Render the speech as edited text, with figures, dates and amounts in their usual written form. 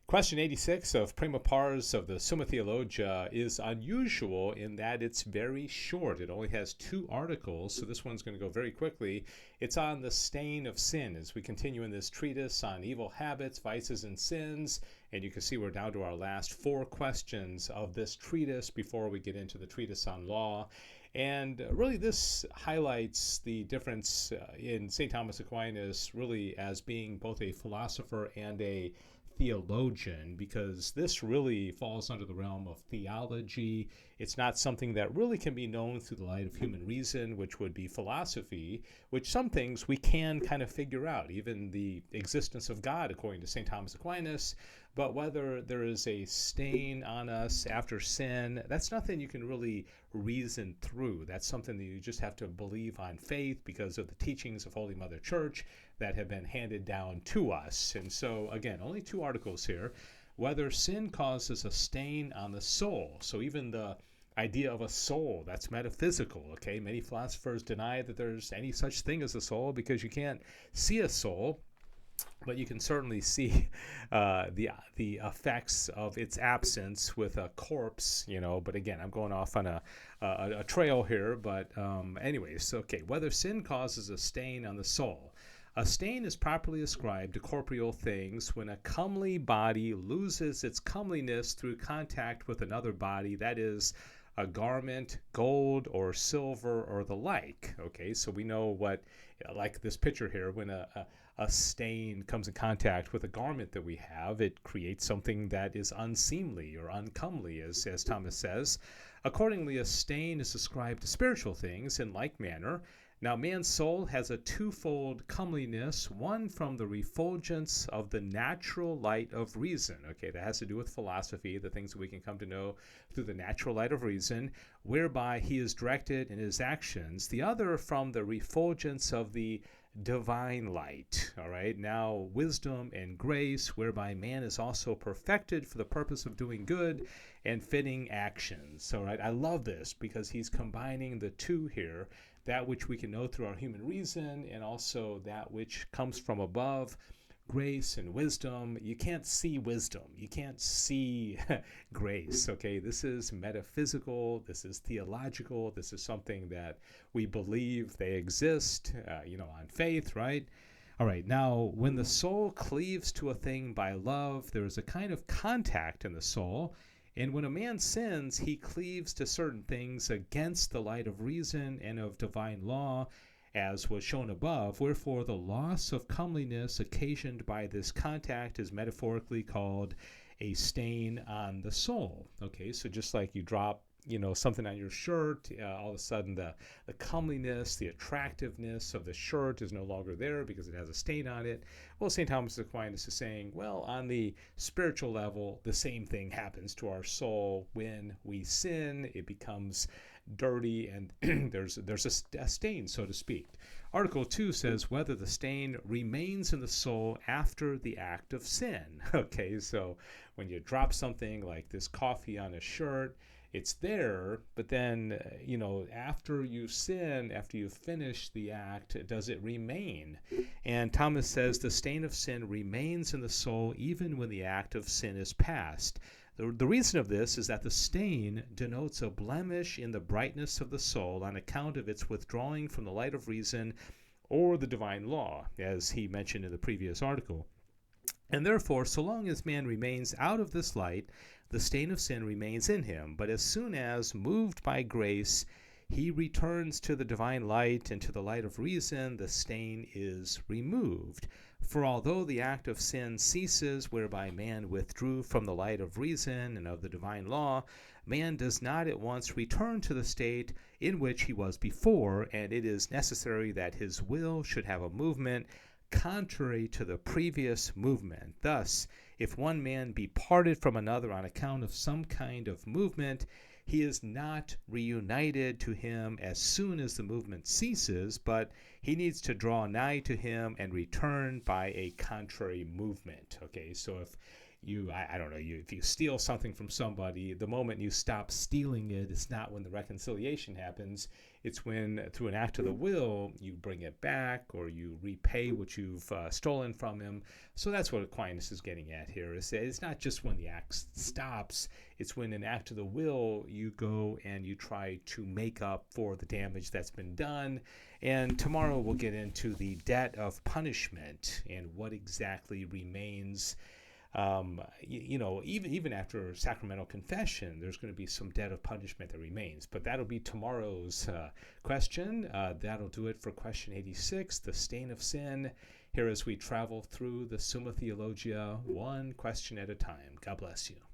Question 86 of Prima Pars of the Summa Theologia is unusual in that it's very short. It only has two articles, so this one's going to go very quickly. It's on the stain of sin as we continue in this treatise on evil habits, vices, and sins. And you can see we're down to our last four questions of this treatise before we get into the treatise on law. And really, this highlights the difference in St. Thomas Aquinas really as being both a philosopher and a theologian, because this really falls under the realm of theology. It's not something that really can be known through the light of human reason, which would be philosophy, which some things we can kind of figure out, even the existence of God, according to St. Thomas Aquinas. But whether there is a stain on us after sin, that's nothing you can really reason through. That's something that you just have to believe on faith because of the teachings of Holy Mother Church that have been handed down to us. And so, again, only two articles here. Whether sin causes a stain on the soul. So even the idea of a soul, that's metaphysical, okay? Many philosophers deny that there's any such thing as a soul because you can't see a soul, but you can certainly see the effects of its absence with a corpse, But again, I'm going off on a trail here. But anyways, okay, whether sin causes a stain on the soul. A stain is properly ascribed to corporeal things when a comely body loses its comeliness through contact with another body, that is, a garment, gold or silver or the like. Okay, so we know what, like this picture here, when a stain comes in contact with a garment that we have, it creates something that is unseemly or uncomely, as Thomas says. Accordingly, a stain is ascribed to spiritual things in like manner. Now, man's soul has a twofold comeliness, one from the refulgence of the natural light of reason. Okay, that has to do with philosophy, the things that we can come to know through the natural light of reason, whereby he is directed in his actions. The other from the refulgence of the divine light. All right, now wisdom and grace, whereby man is also perfected for the purpose of doing good and fitting actions. All right, I love this because he's combining the two here, that which we can know through our human reason and also that which comes from above, grace and wisdom. You can't see wisdom. You can't see grace, okay? This is metaphysical. This is theological. This is something that we believe they exist, on faith, right? All right, now, when the soul cleaves to a thing by love, there is a kind of contact in the soul. And when a man sins, he cleaves to certain things against the light of reason and of divine law, as was shown above. Wherefore, the loss of comeliness occasioned by this contact is metaphorically called a stain on the soul. Okay, so just like you drop something on your shirt, all of a sudden the comeliness, the attractiveness of the shirt is no longer there because it has a stain on it. Well, St. Thomas Aquinas is saying, well, on the spiritual level, the same thing happens to our soul. When we sin, it becomes dirty and there's a stain, so to speak. Article 2 says whether the stain remains in the soul after the act of sin. Okay, so when you drop something like this coffee on a shirt, it's there, but then, after you sin, after you finish the act, does it remain? And Thomas says the stain of sin remains in the soul even when the act of sin is past. The reason of this is that the stain denotes a blemish in the brightness of the soul on account of its withdrawing from the light of reason or the divine law, as he mentioned in the previous article. And therefore, so long as man remains out of this light, the stain of sin remains in him. But as soon as, moved by grace, he returns to the divine light and to the light of reason, the stain is removed. For although the act of sin ceases whereby man withdrew from the light of reason and of the divine law, man does not at once return to the state in which he was before, and it is necessary that his will should have a movement contrary to the previous movement. Thus, if one man be parted from another on account of some kind of movement, he is not reunited to him as soon as the movement ceases, but he needs to draw nigh to him and return by a contrary movement. Okay, so I don't know, if you steal something from somebody, the moment you stop stealing it, it's not when the reconciliation happens. It's when, through an act of the will, you bring it back or you repay what you've stolen from him. So that's what Aquinas is getting at here. Is that it's not just when the act stops, it's when an act of the will, you go and you try to make up for the damage that's been done. And tomorrow we'll get into the debt of punishment and what exactly remains. Even after sacramental confession, there's going to be some debt of punishment that remains. But that'll be tomorrow's question. That'll do it for question 86, the stain of sin, here as we travel through the Summa Theologia, one question at a time. God bless you.